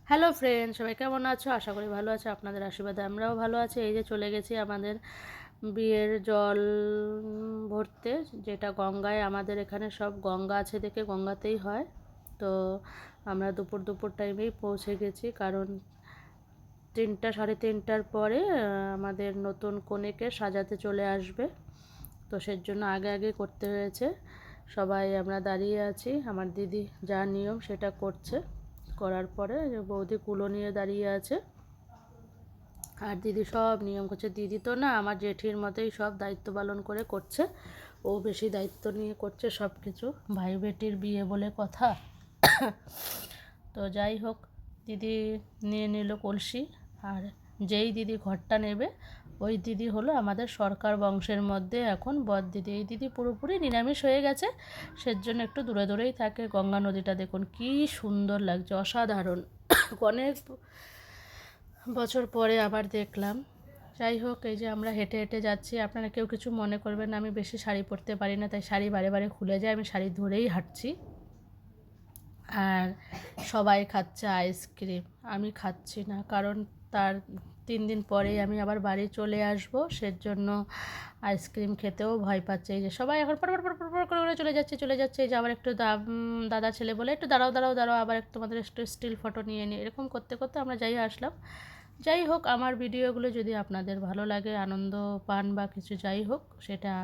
Hello friend, সবাই কেমন আছো? আশা করি ভালো আছো। আপনাদের আশীর্বাদে আমরাও ভালো আছি। এই যে চলে গেছি আমাদের বিয়ের জল ভরতে, যেটা গঙ্গায়। আমাদের এখানে সব গঙ্গা আছে দেখে গঙ্গাতেই হয়। তো আমরা দুপুর টাইমেই পৌঁছে গেছি, কারণ 3টা সাড়ে 3টার পরে আমাদের নতুন কনেকে সাজাতে চলে আসবে। তো সের জন্য আগে আগে করতে হয়েছে। সবাই আমরা দাঁড়িয়ে আছি, আমার দিদি যা নিয়ম সেটা করছে। করার পরে বৌদি কুলো নিয়ে দাঁড়িয়ে আছে, আর দিদি সব নিয়ম করছে। দিদি তো না, আমার জেঠির মতোই সব দায়িত্ব পালন করে করছে। ও বেশি দায়িত্ব নিয়ে করছে সব কিছু, ভাই বেটির বিয়ে বলে কথা। তো যাই হোক, দিদি নিয়ে নিল কলসি। আর যেই দিদি ঘরটা নেবে, ওই দিদি হলো আমাদের সরকার বংশের মধ্যে এখন বর দিদি। এই দিদি পুরোপুরি নিরামিষ হয়ে গেছে, সেজন্য একটু দূরে দূরেই থাকে। গঙ্গা নদীটা দেখুন কি সুন্দর লাগছে, অসাধারণ। অনেক বছর পরে আবার দেখলাম। যাই হোক, এই যে আমরা হেঁটে হেঁটে যাচ্ছি। আপনারা কেউ কিছু মনে করবেন না, আমি বেশি শাড়ি পরতে পারি না, তাই শাড়ি বারে বারে খুলে যায়, আমি শাড়ি ধরেই হাঁটছি। আর সবাই খাচ্ছে আইসক্রিম, আমি খাচ্ছি না, কারণ তার 3 দিন পরেই আমি আবার বাড়ি চলে আসবো। সেজন্য আইসক্রিম খেতেও ভয় পাচ্ছে। এই যে সবাই এখন পর করে চলে যাচ্ছে। এই যে আবার একটু দাদা ছেলে বলে একটু দাঁড়াও, আবার একটু তোমাদের একটু স্টিল ফটো নিয়ে নিই। এরকম করতে করতে আমরা যাই আসলাম। যাই হোক, আমার ভিডিওগুলো যদি আপনাদের ভালো লাগে, আনন্দ পান বা কিছু, যাই হোক সেটা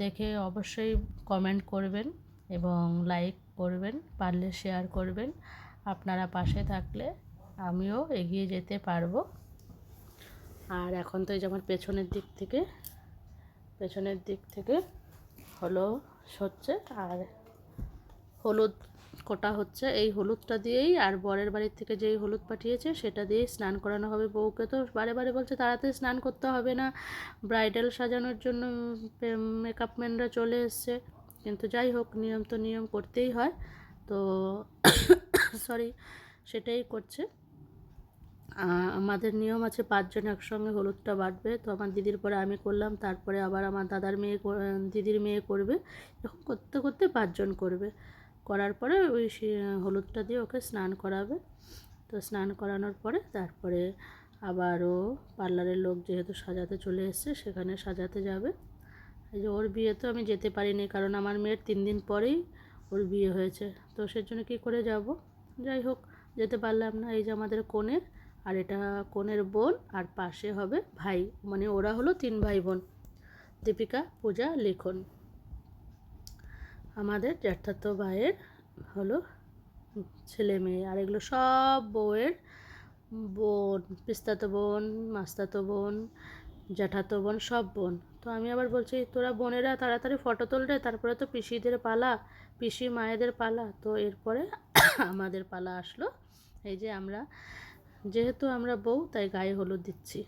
দেখে অবশ্যই কমেন্ট করবেন এবং লাইক করবেন, পারলে শেয়ার করবেন। আপনারা পাশে থাকলে আমিও এগিয়ে যেতে পারবো। আর এখন তো এই যে আমার পেছনের দিক থেকে হলো হচ্ছে, আর হলুদ কোটা হচ্ছে। এই হলুদটা দিয়েই, আর বরের বাড়ির থেকে যেই হলুদ পাঠিয়েছে সেটা দিয়েই স্নান করানো হবে বউকে। তো বারে বারে বলছে তাড়াতাড়ি স্নান করতে হবে না, ব্রাইডাল সাজানোর জন্য মেকআপ ম্যানরা চলে এসছে। কিন্তু যাই হোক, নিয়ম তো নিয়ম করতেই হয়। তো সরি, সেটাই করছে। আমাদের নিয়ম আছে 5 জন একসঙ্গে হলুদটা বাটবে। তো আমার দিদির পরে আমি করলাম, তারপরে আবার আমার দিদির মেয়ে করবে। এরকম করতে করতে 5 জন করবে। করার পরে ওই হলুদটা দিয়ে ওকে স্নান করাবে। তো স্নান করানোর পরে তারপরে আবারও পার্লারের লোক যেহেতু সাজাতে চলে এসছে, সেখানে সাজাতে যাবে। এই যে ওর বিয়ে তো আমি যেতে পারিনি, কারণ আমার মেয়ের 3 দিন পরেই ওর বিয়ে হয়েছে। তো সেজন্য কী করে যাব? যাই হোক, যেতে পারলাম না। এই যে আমাদের কনে, আর এটা কনের বোন, আর পাশে হবে ভাই। মানে ওরা হলো 3 ভাই বোন, দীপিকা, পূজা, লিখন। আমাদের জ্যাঠাতো ভাইয়ের হলো ছেলে মেয়ে। আর এগুলো সব বউয়ের বোন, পিস্তাতো বোন, মাস্তাতো বোন, জ্যাঠাতো বোন, সব বোন। তো আমি আবার বলছি তোরা বোনেরা তাড়াতাড়ি ফটো তোল রে, তারপরে তো পিসিদের পালা, পিসি মায়েদের পালা। তো এরপরে আমাদের পালা আসলো। এই যে আমরা, যেহেতু আমরা বউ, তাই গায়ে হলুদ দিচ্ছি।